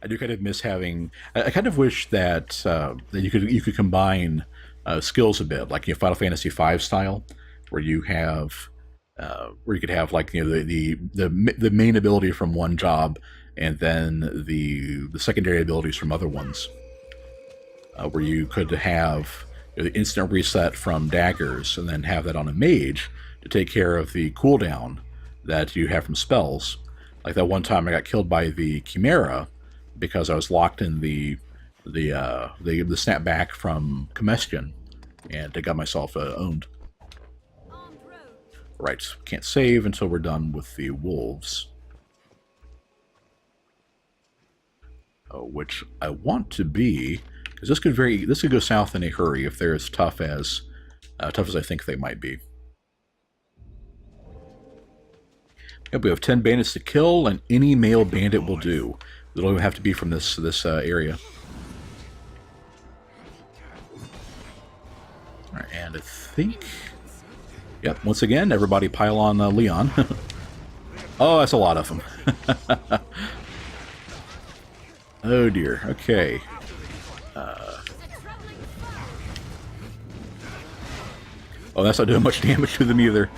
I do kind of miss having. I kind of wish that that you could combine skills a bit, like Final Fantasy V style, where you have where you could have like the main ability from one job, and then the secondary abilities from other ones, where you could have the instant reset from daggers, and then have that on a mage to take care of the cooldown that you have from spells. Like that one time I got killed by the Chimera because I was locked in the snap back from combustion, and I got myself owned. Right, can't save until we're done with the wolves. Which I want to be, because this could go south in a hurry if they're as tough as I think they might be. Yep, we have 10 bandits to kill, and any male bandit will do. They don't even have to be from this area. All right, and I think, yep, once again, everybody pile on Leon. Oh, that's a lot of them. Oh dear. Okay. Oh, that's not doing much damage to them either.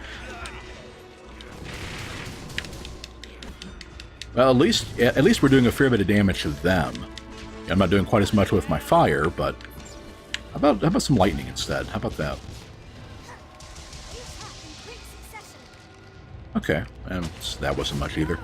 Well, at least we're doing a fair bit of damage to them. I'm not doing quite as much with my fire, but how about some lightning instead? How about that? Okay, and that wasn't much either.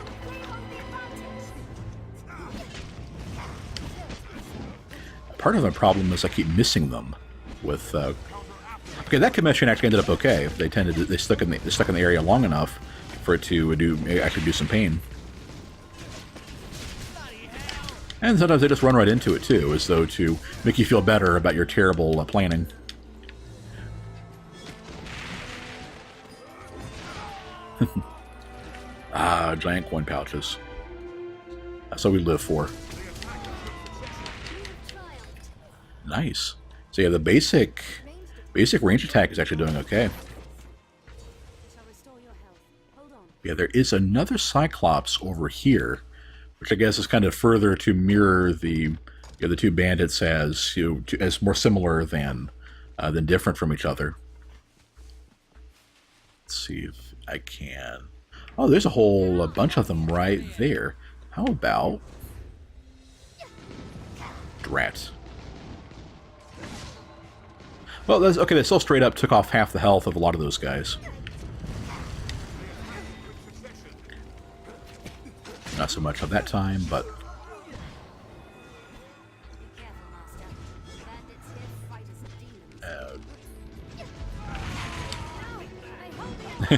Part of my problem is I keep missing them with. Okay, that commission actually ended up okay. They stuck in the area long enough for it to actually do some pain. And sometimes they just run right into it too, as though to make you feel better about your terrible planning. Ah, giant coin pouches. That's what we live for. Nice. So yeah, the basic range attack is actually doing okay. Yeah, there is another Cyclops over here, which I guess is kind of further to mirror the two bandits as as more similar than different from each other. Let's see if I can. Oh, there's a whole bunch of them right there. How about Drat? Well, that's okay. They still straight up took off half the health of a lot of those guys. Not so much of that time, but yeah,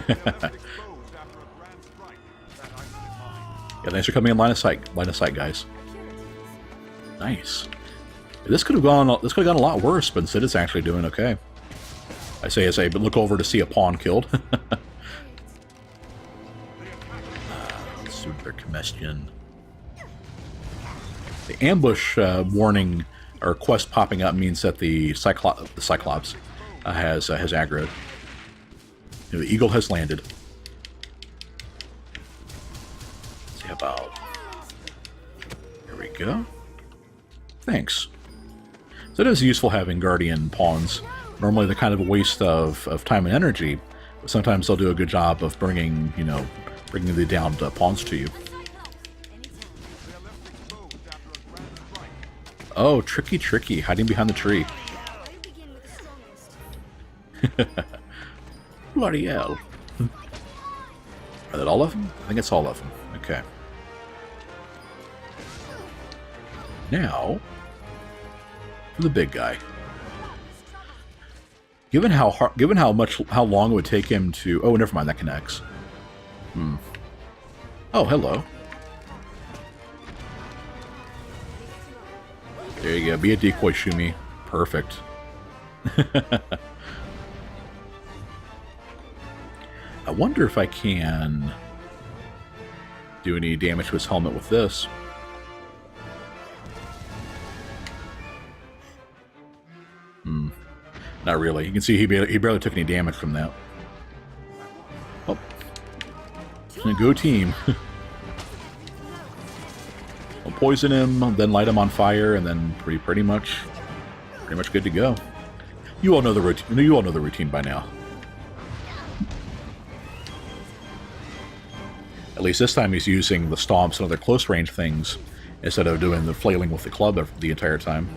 thanks for coming in line of sight, guys. Nice. This could have gone a lot worse, but instead it's actually doing okay. I say as I look over to see a pawn killed. Their combustion. The ambush warning or quest popping up means that the Cyclops has aggroed. The eagle has landed. Let's see about. There we go. Thanks. So it is useful having guardian pawns. Normally they're kind of a waste of time and energy, but sometimes they'll do a good job of bringing the downed pawns to you. Oh, tricky, hiding behind the tree. Bloody hell. Are that all of them? I think it's all of them. Okay. Now, for the big guy. Given how long it would take him to... Oh, never mind, that connects. Oh, hello. There you go. Be a decoy, Shumi. Perfect. I wonder if I can do any damage to his helmet with this. Not really. You can see he barely took any damage from that. Oh. Go team. Oh, poison him, then light him on fire, and then pretty much good to go. You all know the routine. You all know the routine by now. At least this time he's using the stomps and other close range things instead of doing the flailing with the club the entire time.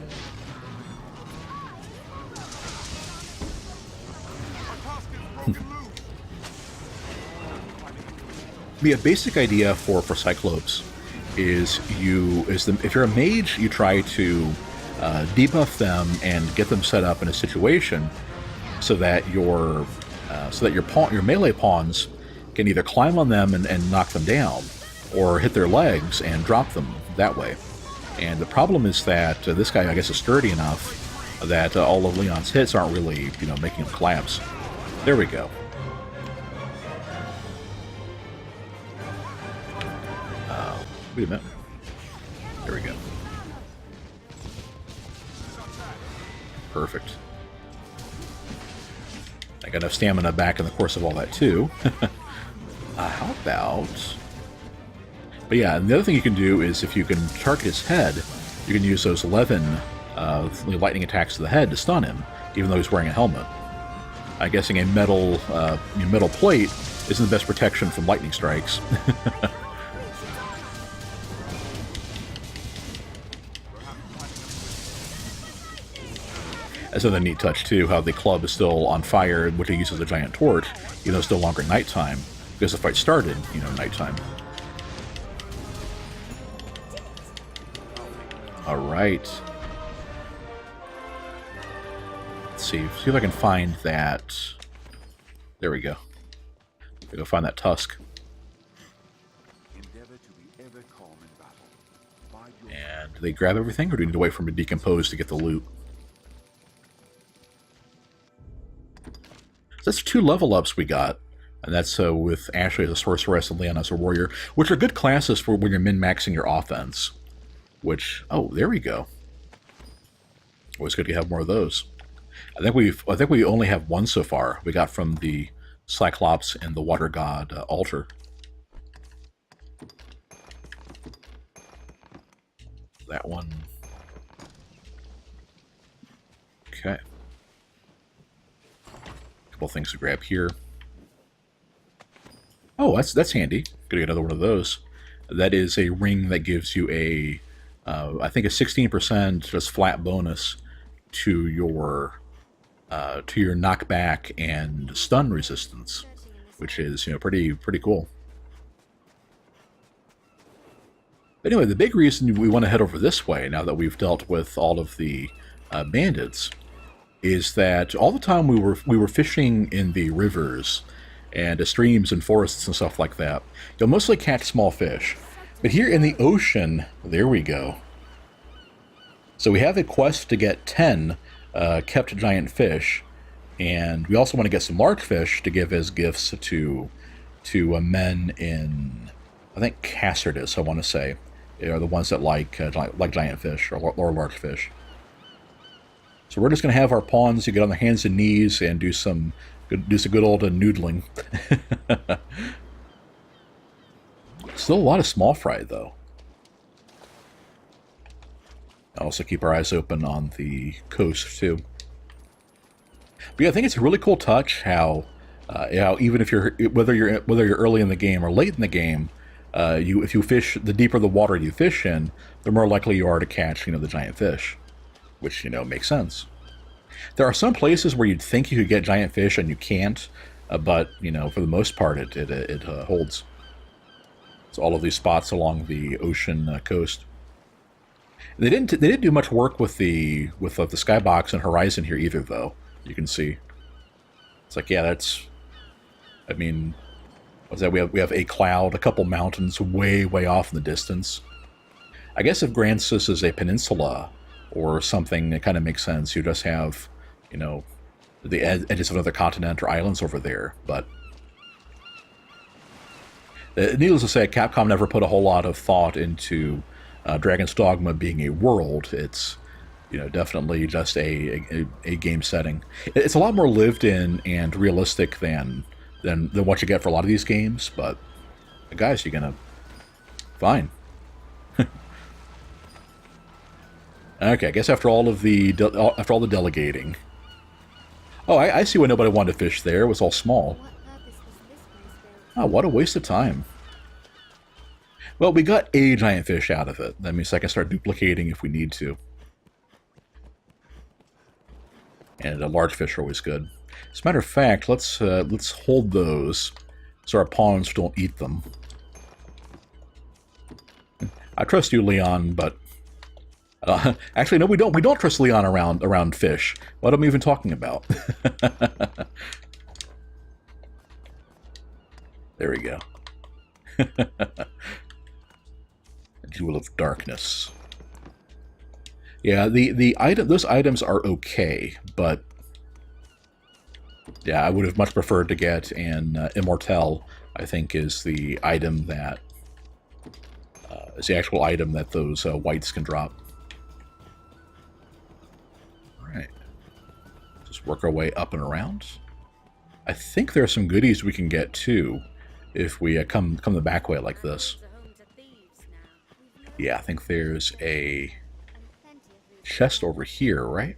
The basic idea for Cyclops is if you're a mage, you try to debuff them and get them set up in a situation so that your melee pawns can either climb on them and knock them down, or hit their legs and drop them that way. And the problem is that this guy, I guess, is sturdy enough that all of Leon's hits aren't really, making him collapse. There we go. Wait a minute. There we go. Perfect. I got enough stamina back in the course of all that, too. How about... But yeah, and the other thing you can do is if you can target his head, you can use those 11 lightning attacks to the head to stun him, even though he's wearing a helmet. I'm guessing a metal plate isn't the best protection from lightning strikes. That's another neat touch, too, how the club is still on fire, which he uses a giant torch, even though it's no longer nighttime, because the fight started, nighttime. Alright. Let's see if I can find that. There we go. We go find that tusk. And do they grab everything, or do we need to wait for him to decompose to get the loot? So that's 2 level ups we got, and that's with Ashley as a sorceress and Leon as a warrior, which are good classes for when you're min-maxing your offense. Which, oh, there we go. Always good to have more of those. I think we only have one so far. We got from the Cyclops and the Water God altar. That one. Okay. Couple things to grab here. Oh, that's handy. Gonna get another one of those. That is a ring that gives you a, I think a 16% just flat bonus to your knockback and stun resistance, which is pretty cool. But anyway, the big reason we want to head over this way now that we've dealt with all of the bandits is that all the time we were fishing in the rivers and streams and forests and stuff like that, you'll mostly catch small fish. But here in the ocean, there we go. So we have a quest to get 10 kept giant fish, and we also want to get some large fish to give as gifts to men in, I think, Cassardis, I want to say, are the ones that like giant fish or large fish. So we're just going to have our pawns to get on their hands and knees and do some good old noodling. Still a lot of small fry, though. Also keep our eyes open on the coast, too. But yeah, I think it's a really cool touch how even if whether you're early in the game or late in the game, if you fish, the deeper the water you fish in, the more likely you are to catch the giant fish, which makes sense. There are some places where you'd think you could get giant fish and you can't, but for the most part it holds. It's all of these spots along the ocean coast. They didn't do much work with the skybox and Horizon here either, though. You can see. It's like, yeah, that's. I mean, what's that? We have a cloud, a couple mountains way off in the distance. I guess if Grancis is a peninsula or something, it kind of makes sense. You just have, the edges of another continent or islands over there, but. Needless to say, Capcom never put a whole lot of thought into Dragon's Dogma being a world. It's, definitely just a game setting. It's a lot more lived in and realistic than what you get for a lot of these games, but guys, you're gonna fine. Okay, I guess after all of the after all the delegating. Oh, I see why nobody wanted to fish there. It was all small. Oh, what a waste of time. Well, we got a giant fish out of it. That means I can start duplicating if we need to. And a large fish are always good. As a matter of fact, let's hold those so our pawns don't eat them. I trust you, Leon, but actually, no, we don't. We don't trust Leon around fish. What am I even talking about? There we go. Jewel of Darkness. Yeah, those items are okay, but yeah, I would have much preferred to get an Immortelle. I think is the item that is the actual item that those whites can drop. All right, just work our way up and around. I think there are some goodies we can get too if we come the back way like this. Yeah, I think there's a chest over here, right?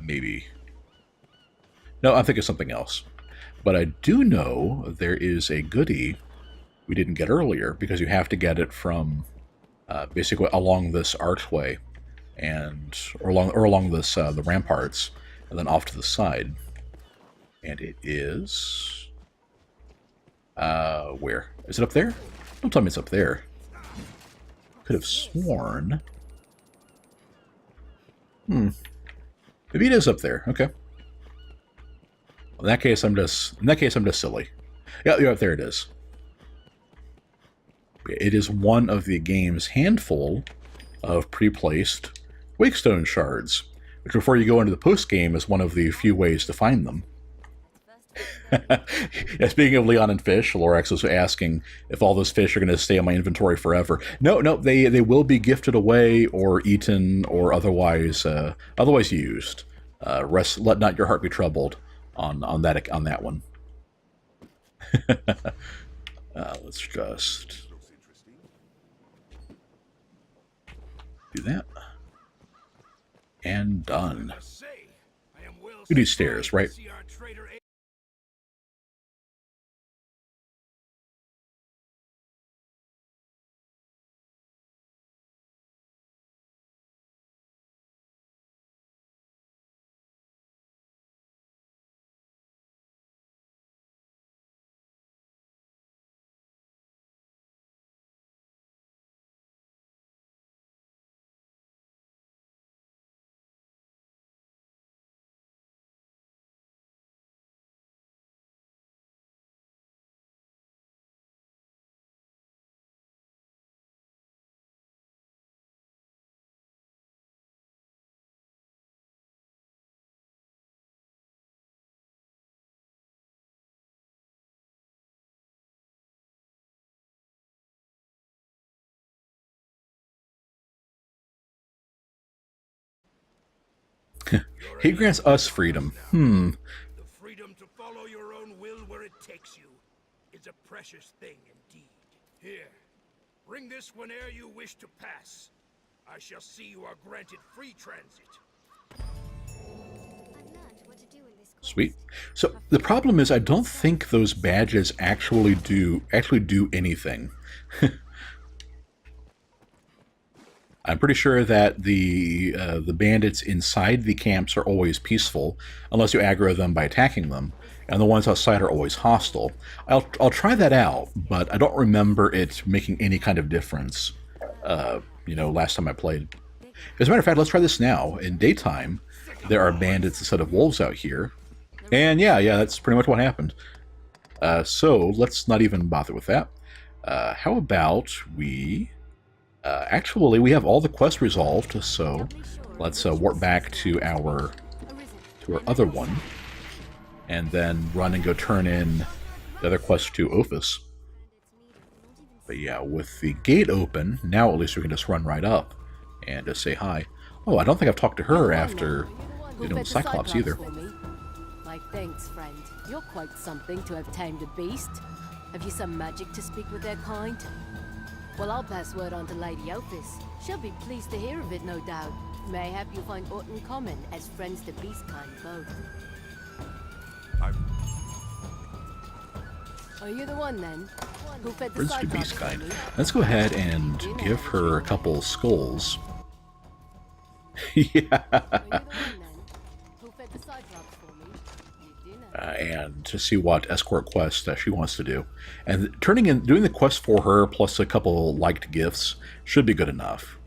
Maybe. No, I think it's something else. But I do know there is a goodie we didn't get earlier because you have to get it from basically along this archway or along this the ramparts and then off to the side. And it is where? Is it up there? Don't tell me it's up there. Could have sworn. Maybe it is up there. Okay. In that case, I'm just silly. Yeah, there it is. It is one of the game's handful of pre-placed Wakestone shards, which before you go into the post-game is one of the few ways to find them. Yeah, speaking of Leon and fish, Lorax was asking if all those fish are going to stay in my inventory forever. No, they will be gifted away or eaten or otherwise used. Let not your heart be troubled on that one. Let's just do that. And done. We do stairs, right? He grants us freedom. The freedom to follow your own will where it takes you is a precious thing indeed. Here, bring this whene'er you wish to pass. I shall see you are granted free transit. Sweet. So the problem is I don't think those badges actually do anything. I'm pretty sure that the bandits inside the camps are always peaceful, unless you aggro them by attacking them, and the ones outside are always hostile. I'll try that out, but I don't remember it making any kind of difference. Last time I played. As a matter of fact, let's try this now. In daytime, there are bandits instead of wolves out here, and yeah, that's pretty much what happened. So let's not even bother with that. How about we? Actually, we have all the quests resolved, so let's warp back to our other one, and then run and go turn in the other quest to Ophis. But yeah, with the gate open, now at least we can just run right up and just say hi. Oh, I don't think I've talked to her after Cyclops either. My thanks, friend. You're quite something to have tamed a beast. Have you some magic to speak with their kind? Well, I'll pass word on to Lady Ophis. She'll be pleased to hear of it, no doubt. Mayhap you'll find aught in common as friends to Beastkind both. Are you the one then? Who fed the Friends to Cyclops Beastkind. for me? Let's go ahead and give her a couple skulls. Yeah. Are you the one then? Who fed the Cyclops for me? You do know. And to see what escort quest she wants to do. And doing the quest for her plus a couple liked gifts should be good enough.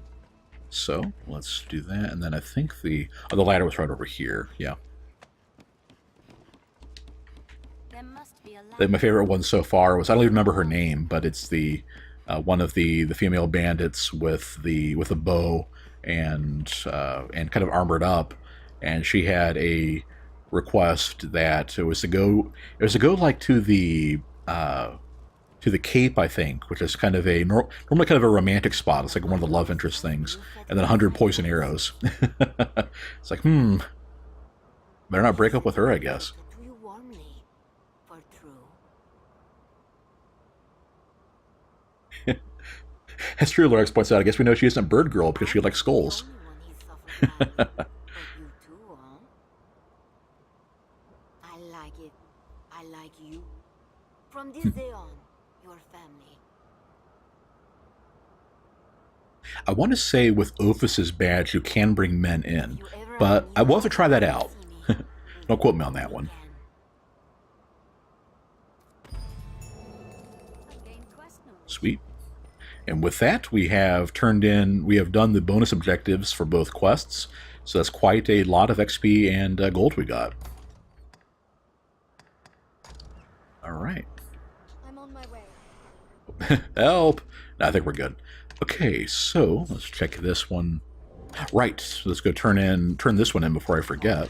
So let's do that. And then I think the ladder was right over here. Yeah. There must be a My favorite one so far was, I don't even remember her name, but it's the one of the female bandits with the bow and kind of armored up, and she had a request that it was to go like to the Cape, I think, which is kind of normally kind of a romantic spot. It's like one of the love interest things, and then 100 poison arrows. It's like, better not break up with her, I guess. To you warmly, for true. As True Lorax points out, I guess we know she isn't Bird Girl because she likes skulls. The only one he suffered by. But you too, huh? I like it. I like you. From this day on, your family. I want to say with Ophis's badge you can bring men in, If you ever but have I will have to try that need, out. see me. Don't quote me on that one. Sweet. And with that, we have done the bonus objectives for both quests, so that's quite a lot of XP and gold we got. Alright. I'm on my way. Help! No, I think we're good. Okay, so let's check this one. Right, so let's go turn this one in before I forget.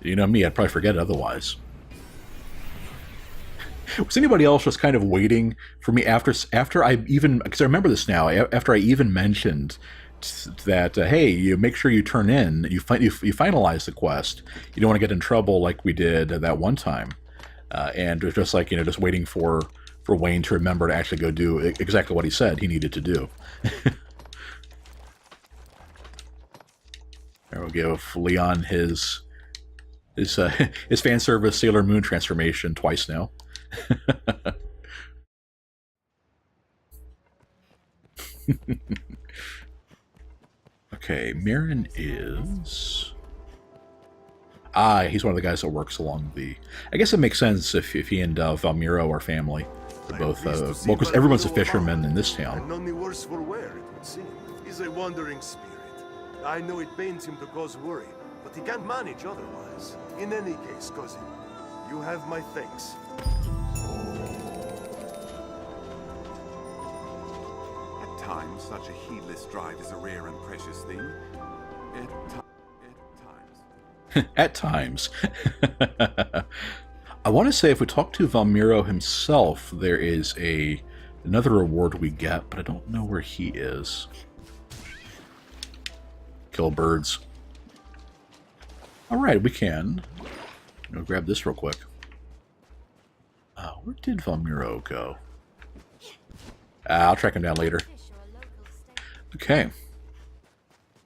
You know me, I'd probably forget it otherwise. Was anybody else just kind of waiting for me after I even, because I remember this now, after I even mentioned that, hey, you make sure you turn in, you finalize the quest, you don't want to get in trouble like we did that one time, and it was just like, just waiting for Wayne to remember to actually go do exactly what he said he needed to do. There we'll give Leon his fan service Sailor Moon transformation twice now. Okay, Mirren is... he's one of the guys that works along the... I guess it makes sense if he and Valmiro are family. They're both... well, because everyone's a fisherman in this town. And none the worse for wear, it would seem. He's a wandering spirit. I know it pains him to cause worry, but he can't manage otherwise. In any case, cousin, you have my thanks. At times, such a heedless drive is a rare and precious thing. At times. I want to say if we talk to Valmiro himself, there is another reward we get, but I don't know where he is. Kill birds. Alright, we can. Grab this real quick. Where did Valmiro go? I'll track him down later. Okay.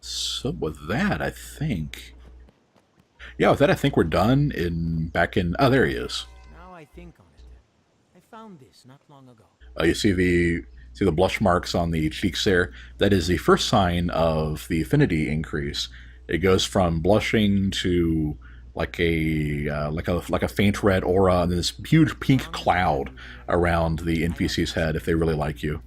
So with that, I think... Yeah, with that, I think we're done back in... Oh, there he is. Now I think on it. I found this not long ago. You see the blush marks on the cheeks there? That is the first sign of the affinity increase. It goes from blushing to like a faint red aura and this huge pink cloud around the NPC's head if they really like you.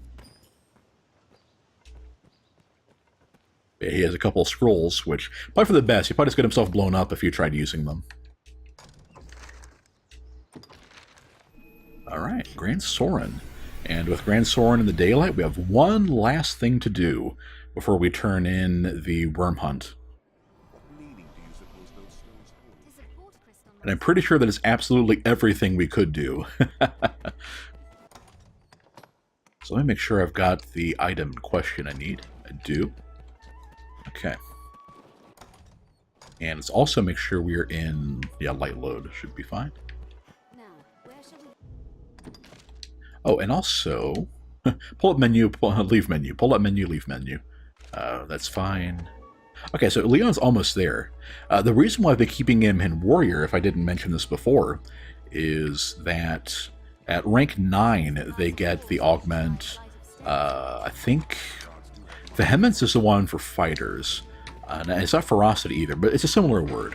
He has a couple of scrolls, which probably for the best. He probably just get himself blown up if you tried using them. Alright, Grand Soren. And with Grand Soren in the daylight, we have one last thing to do before we turn in the worm hunt. And I'm pretty sure that it's absolutely everything we could do. So let me make sure I've got the item question I need. I do. Okay. And let's also make sure we're in... Yeah, light load should be fine. Now, where shall we... Oh, and also... Pull up menu, leave menu. Pull up menu, leave menu. That's fine. Okay, so Leon's almost there. The reason why I've been keeping him in Warrior, if I didn't mention this before, is that at rank 9, they get the augment. I think Vehemence is the one for fighters. And it's not Ferocity either, but it's a similar word.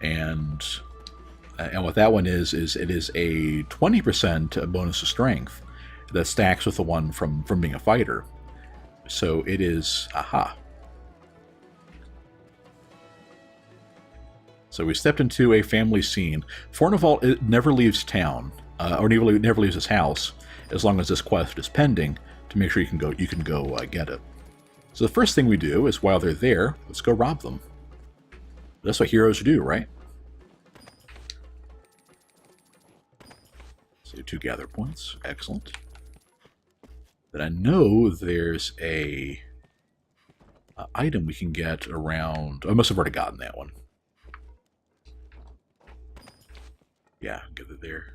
And what that one is it is a 20% bonus to strength that stacks with the one from being a fighter. So it is, aha. So we stepped into a family scene. Fornival never leaves town, or never leaves his house, as long as this quest is pending, to make sure you can go get it. So the first thing we do is, while they're there, let's go rob them. That's what heroes do, right? So 2 gather points, excellent. Then I know there's a item we can get around. I must have already gotten that one. Yeah, get it there.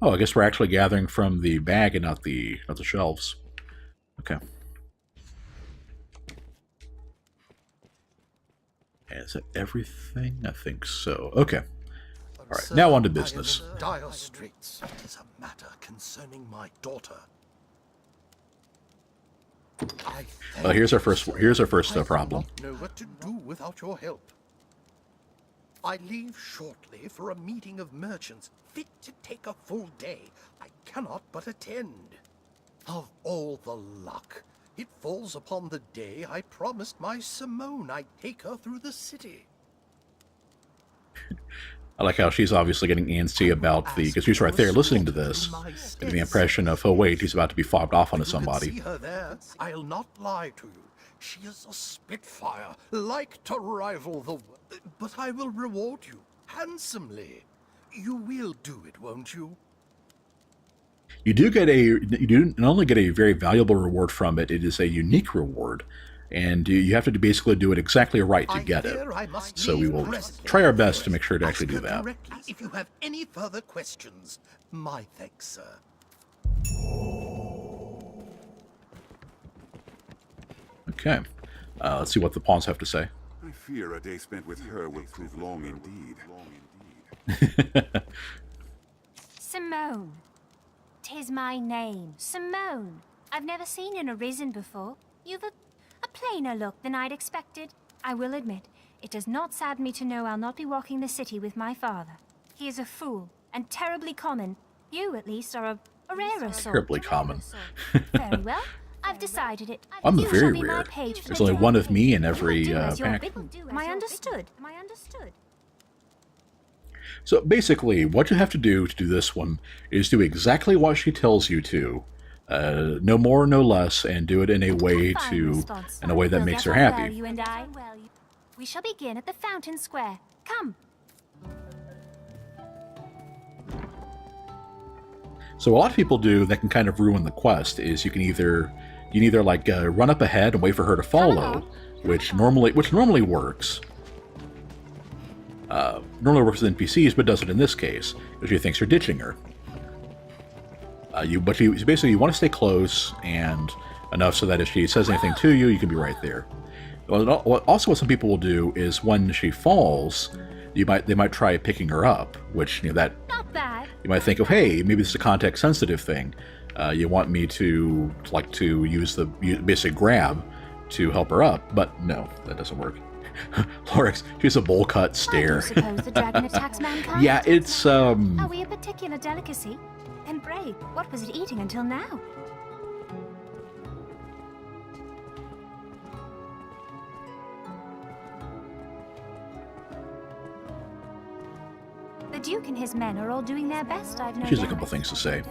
Oh, I guess we're actually gathering from the bag and not the shelves. Okay. Is that everything? I think so. Okay. All right, now on to business. Dire straits is a matter concerning my daughter. Well, here's our first problem. I do not know what to do without your help. I leave shortly for a meeting of merchants fit to take a full day. I cannot but attend. Of all the luck, it falls upon the day I promised my Symone I'd take her through the city. I like how she's obviously getting antsy about because she's right there listening to this, getting the impression of, oh wait, he's about to be fobbed off onto somebody. See her there. I'll not lie to you. She is a spitfire, like to rival the... But I will reward you handsomely. You will do it, won't you? You do not only get a very valuable reward from it, it is a unique reward, and you have to basically do it exactly right to get it. So we will try our best to make sure to actually do that. Directly if you have any further questions. My thanks, sir. Okay, let's see what the pawns have to say. I fear a day spent with her will prove long indeed. Symone. 'Tis my name, Symone. I've never seen an Arisen before. You've a plainer look than I'd expected. I will admit, it does not sadden me to know I'll not be walking the city with my father. He is a fool, and terribly common. You, at least, are a rarer sort. Terribly common. Very well. I've decided it. I'm You very shall be rare. my page for There's the only day. one of me in every Do as you're pack. bidden. Am I understood? Am I understood? So basically, what you have to do this one is do exactly what she tells you to. No more, no less, and do it in a way that makes her happy. You and I. We shall begin at the Fountain Square. Come. So what a lot of people do that can kind of ruin the quest is you can either like run up ahead and wait for her to follow, which normally works. Normally works with NPCs, but doesn't in this case because she thinks you're ditching her. Basically you want to stay close and enough so that if she says anything to you, you can be right there. Also, what some people will do is when she falls, they might try picking her up, which that Not bad. you might think of, hey, maybe this is a context sensitive thing. You want me to use the basic grab to help her up, but no, that doesn't work. Lorix, she's a bowl cut stare. I do suppose the dragon attacks mankind. Yeah, it's Are we a particular delicacy? And brave, what was it eating until now? The Duke and his men are all doing their best, I've no She has a doubt. couple things to say.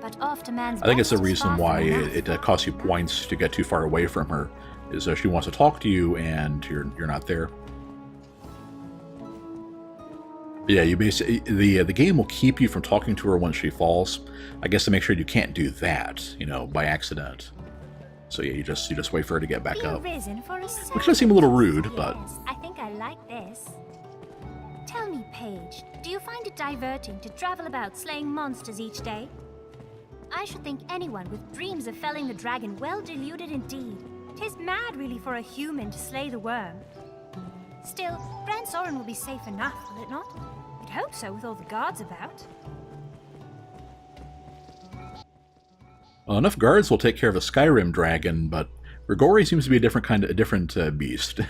But oft a man's I think it's the best is reason far why from enough. it costs you points to get too far away from her. Is she wants to talk to you and you're not there. Yeah, you basically the game will keep you from talking to her once she falls. I guess to make sure you can't do that, by accident. So yeah, you just wait for her to get back Be up. arisen for a Which does seem a little rude, yes, but I think I like this. Tell me, Paige, do you find it diverting to travel about slaying monsters each day? I should think anyone with dreams of felling the dragon well deluded indeed. 'Tis mad really for a human to slay the worm. Still, Brent Soren will be safe enough, will it not? I'd hope so with all the guards about. Well, enough guards will take care of a Skyrim dragon, but Grigori seems to be a different beast.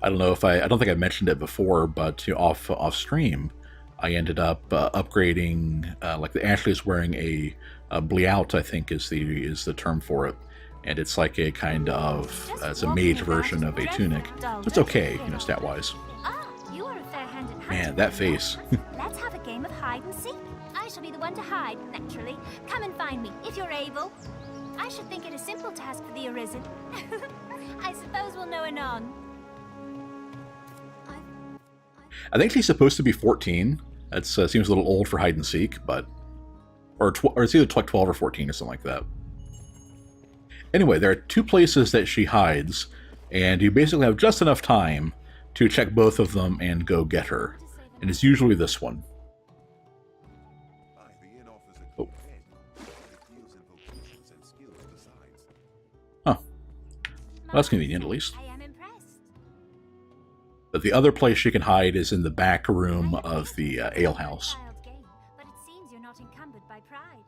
I don't know if I don't think I mentioned it before, but off stream, I ended up upgrading. Like Ashley is wearing a bleout, I think is the term for it, and it's like a kind of it's a mage version of a tunic. So it's okay, stat wise. Ah, you are a fair-handed hunter. Man, that face. Let's have a game of hide and seek. I shall be the one to hide, naturally. Come and find me, if you're able. I should think it a simple task for the Arisen. I suppose we'll know anon. I think she's supposed to be 14. That seems a little old for hide and seek, but or it's either 12 or 14 or something like that. Anyway, there are two places that she hides, and you basically have just enough time to check both of them and go get her. And it's usually this one. Oh. Huh. Well, that's convenient, at least. But the other place she can hide is in the back room of the alehouse. But it seems you're not encumbered by pride.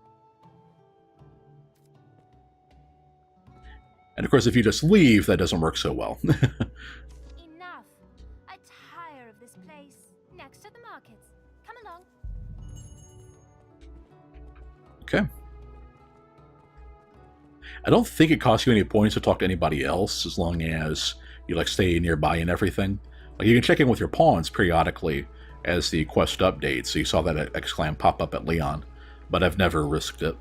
And of course, if you just leave, that doesn't work so well. Enough. I tire of this place. Next to the markets. Come along. Okay. I don't think it costs you any points to talk to anybody else, as long as you stay nearby and everything. You can check in with your pawns periodically as the quest updates. So you saw that exclam pop up at Leon, but I've never risked it.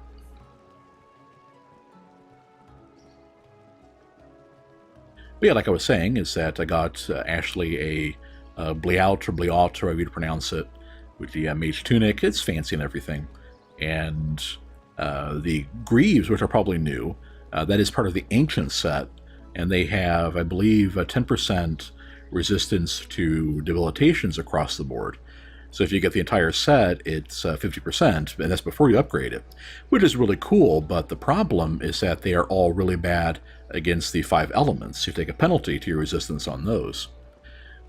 But yeah, like I was saying, is that I got Ashley a bleout or bleout, or however you pronounce it, with the mage tunic. It's fancy and everything. And the greaves, which are probably new, that is part of the ancient set, and they have, I believe, a 10% resistance to debilitations across the board. So if you get the entire set, it's 50%, and that's before you upgrade it, which is really cool, but the problem is that they are all really bad against the 5 elements. You take a penalty to your resistance on those.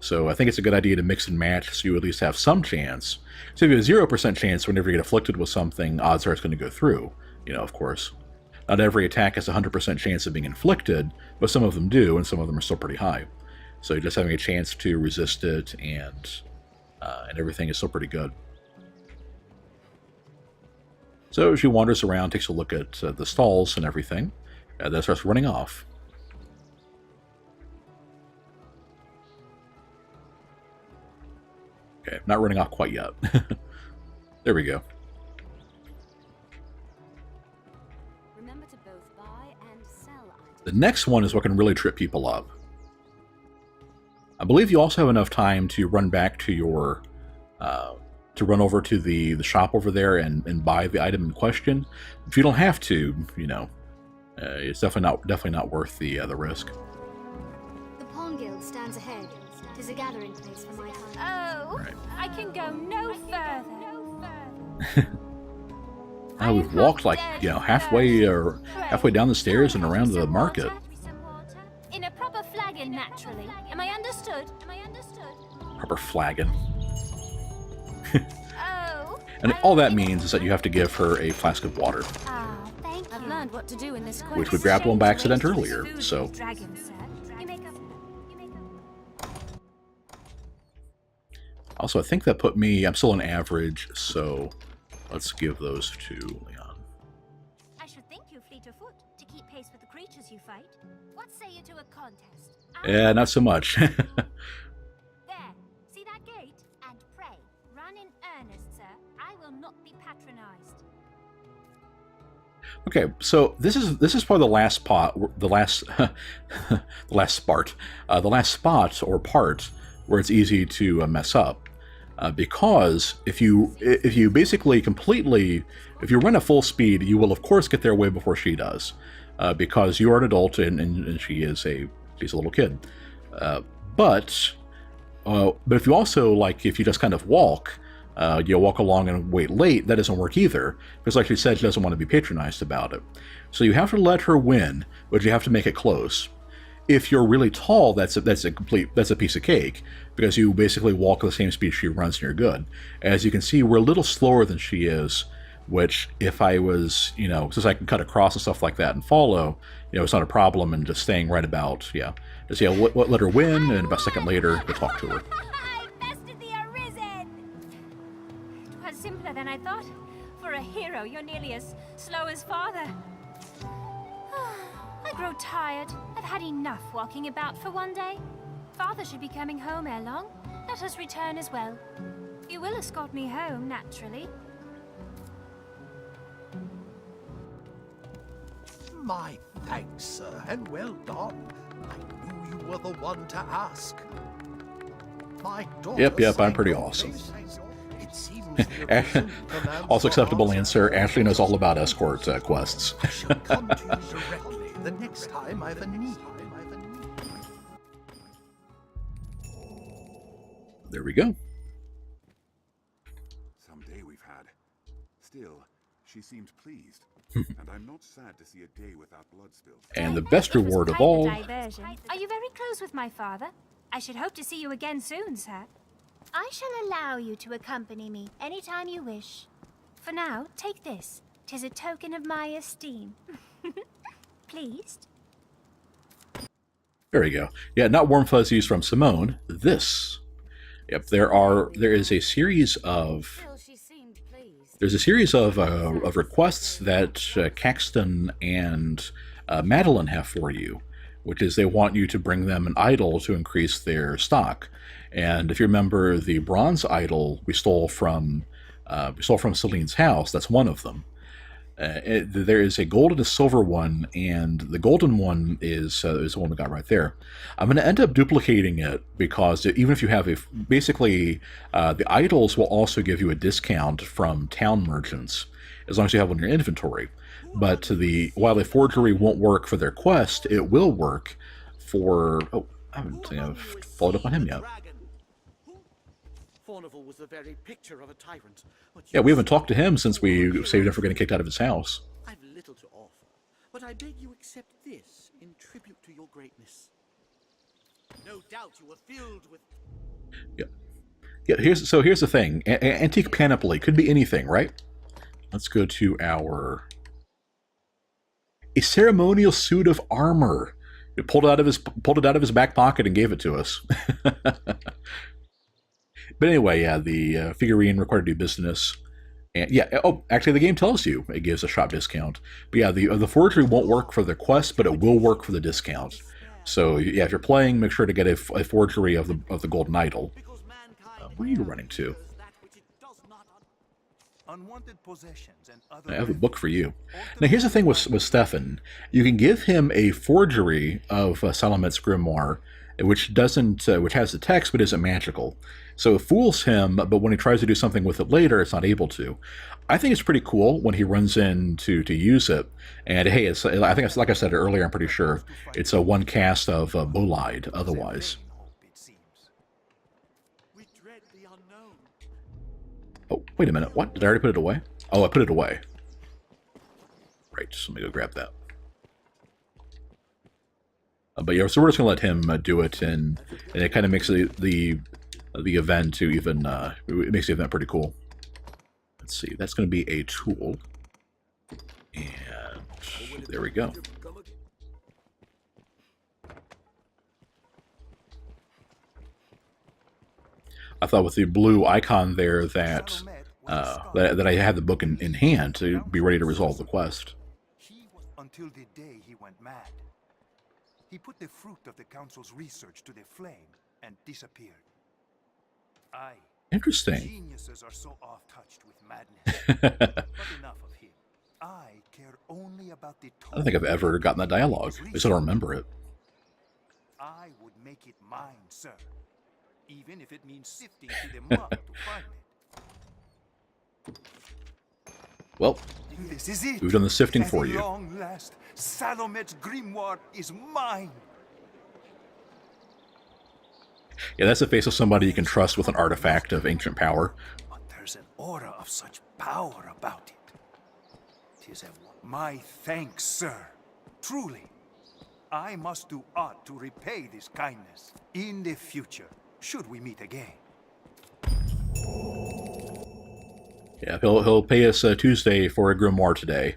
So I think it's a good idea to mix and match so you at least have some chance. So if you have a 0% chance whenever you get afflicted with something, odds are it's going to go through, of course. Not every attack has a 100% chance of being inflicted, but some of them do, and some of them are still pretty high. So just having a chance to resist it and everything is still pretty good. So she wanders around, takes a look at the stalls and everything, and then starts running off. Okay, not running off quite yet. There we go. Remember to both buy and sell items. The next one is what can really trip people up. I believe you also have enough time to run back to your, to run over to the shop over there and buy the item in question. If you don't have to, it's definitely not worth the risk. The Pawn Guild stands ahead. It is a gathering place for my kind. Oh, Right. I can go no further. We've walked halfway down the stairs and around the market. In a proper flagon, naturally. Am I understood? Proper flagon. Oh. And all that means is that you have to give her a flask of water, Ah, thank you. I've learned what to do in this quest. which we grabbed one by accident earlier, so... Dragon, sir. You make up. Also, I think that put me... I'm still on average, so let's give those to Leon. I should think you fleet of foot to keep pace with the creatures you fight. What say you to a contest? Yeah, not so much. There. See that gate? And pray, run in earnest, sir. I will not be patronized. Okay, so this is probably the last spot or part where it's easy to mess up, because if you basically if you run at full speed, you will of course get there way before she does, because you are an adult and she's a little kid, but But if you also, like, if you just kind of walk, you walk along and wait late, that doesn't work either. Because like she said, she doesn't want to be patronized about it. So you have to let her win, but you have to make it close. If you're really tall, that's a piece of cake, because you basically walk at the same speed she runs and you're good. As you can see, we're a little slower than she is, which if I was, since I can cut across and stuff like that and follow, it's not a problem, and just staying right about, just let her win, and about a second later, we'll talk to her. I bested the Arisen! It was simpler than I thought. For a hero, you're nearly as slow as father. I grow tired. I've had enough walking about for one day. Father should be coming home ere long. Let us return as well. You will escort me home, naturally. My thanks, sir, and well done. I knew you were the one to ask. My daughter Yep, I'm pretty awesome. It seems the Arisen commands Also acceptable for answer, Ashley knows all about escort quests. I shall come to you directly the next time I've a need. There we go. Some day we've had. Still, she seemed pleased. And I'm not sad to see a day without blood spills. And the best It was reward of quite all... the diversion. Are you very close with my father? I should hope to see you again soon, sir. I shall allow you to accompany me anytime you wish. For now, take this. 'Tis a token of my esteem. Pleased? There we go. Yeah, not warm fuzzies from Symone. This. Yep, there is a series of... Still, she seemed pleased. There's a series of requests that Caxton and Madeline have for you, which is they want you to bring them an idol to increase their stock. And if you remember, the bronze idol we stole from Celine's house, that's one of them. There is a gold and a silver one, and the golden one is the one we got right there. I'm going to end up duplicating it, because even if you have basically the idols will also give you a discount from town merchants as long as you have one in your inventory. But while the forgery won't work for their quest, it will work for... Oh, I haven't think I've followed up on him yet. Fornival was the very picture of a tyrant. Yeah, we haven't talked to him since we saved him for getting kicked out of his house. I've little to offer, but I beg you accept this in tribute to your greatness. No doubt you were filled with... Yeah. Here's the thing. Antique panoply could be anything, right? Let's go to a ceremonial suit of armor. He pulled it out of his back pocket and gave it to us. But anyway, yeah, the figurine required to do business. And yeah, actually the game tells you it gives a shop discount. But yeah, the forgery won't work for the quest, but it will work for the discount. So yeah, if you're playing, make sure to get a forgery of the golden idol. Where are you running to? I have a book for you. Now here's the thing with Stefan. You can give him a forgery of Salamet's grimoire, which has the text but isn't magical. So it fools him, but when he tries to do something with it later, it's not able to. I think it's pretty cool when he runs in to use it. And hey, I think it's, like I said earlier, I'm pretty sure it's a one cast of Bolide otherwise. Oh, wait a minute. What? Did I already put it away? Oh, I put it away. Right, so let me go grab that. But yeah, so we're just going to let him do it, and it kind of makes the event to even, it makes the event pretty cool. Let's see, that's going to be a tool. And there we go. I thought with the blue icon there that that I had the book in hand to be ready to resolve the quest. Until the day he went mad. He put the fruit of the council's research to the flame and disappeared. Interesting. Geniuses are so off-touched with madness. But enough of him. I care only about the I don't think I've ever gotten that dialogue. I just don't remember it. I would make it mine, sir. Even if it means sifting through the muck to find it. Well, this is it. we've done the sifting for At you. long last, Salamet's grimoire is mine. Yeah, that's the face of somebody you can trust with an artifact of ancient power. But there's an aura of such power about it. 'Tis my thanks, sir. Truly. I must do aught to repay this kindness in the future, should we meet again. Yeah, he'll pay us Tuesday for a grimoire today.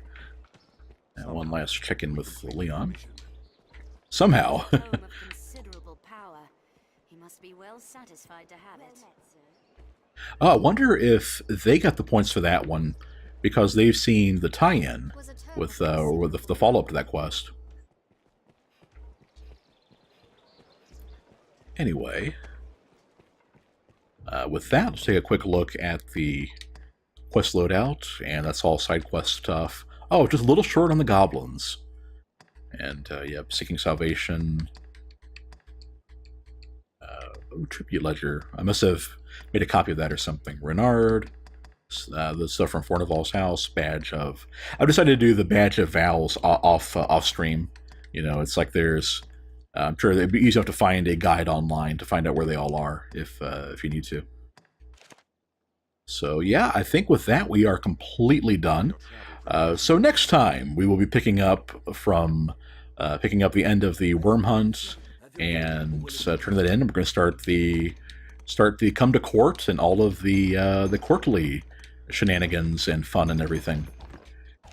And one last check-in with Leon. Somehow. Home of considerable power. He must be well satisfied to have it. Oh, I wonder if they got the points for that one because they've seen the tie-in with the follow-up to that quest. Anyway, with that, let's take a quick look at the quest loadout, and that's all side quest stuff. Oh, just a little short on the goblins. And, yep, Seeking Salvation. Tribute Ledger. I must have made a copy of that or something. Renard. The stuff from Fornival's house. Badge of... I've decided to do the Badge of Vows off stream. You know, it's like there's... I'm sure it'd be easy enough to find a guide online to find out where they all are if you need to. So yeah, I think with that we are completely done. So next time we will be picking up the end of the worm hunt and turn that in. We're going to start the come to court and all of the courtly shenanigans and fun and everything.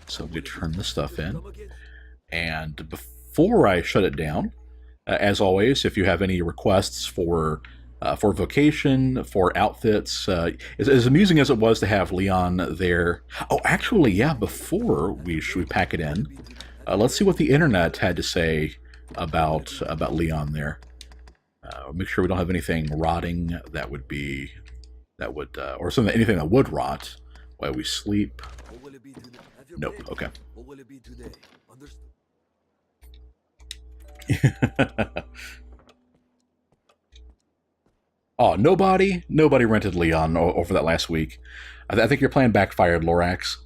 So we turn this stuff in. And before I shut it down, as always, if you have any requests for vocation, for outfits, as amusing as it was to have Leon there. Oh, actually, yeah. Before we pack it in, let's see what the internet had to say about Leon there. Make sure we don't have anything rotting or anything that would rot while we sleep. Nope. Okay. What will it be today? Understood. Oh, nobody rented Leon over that last week. I think your plan backfired, Lorax.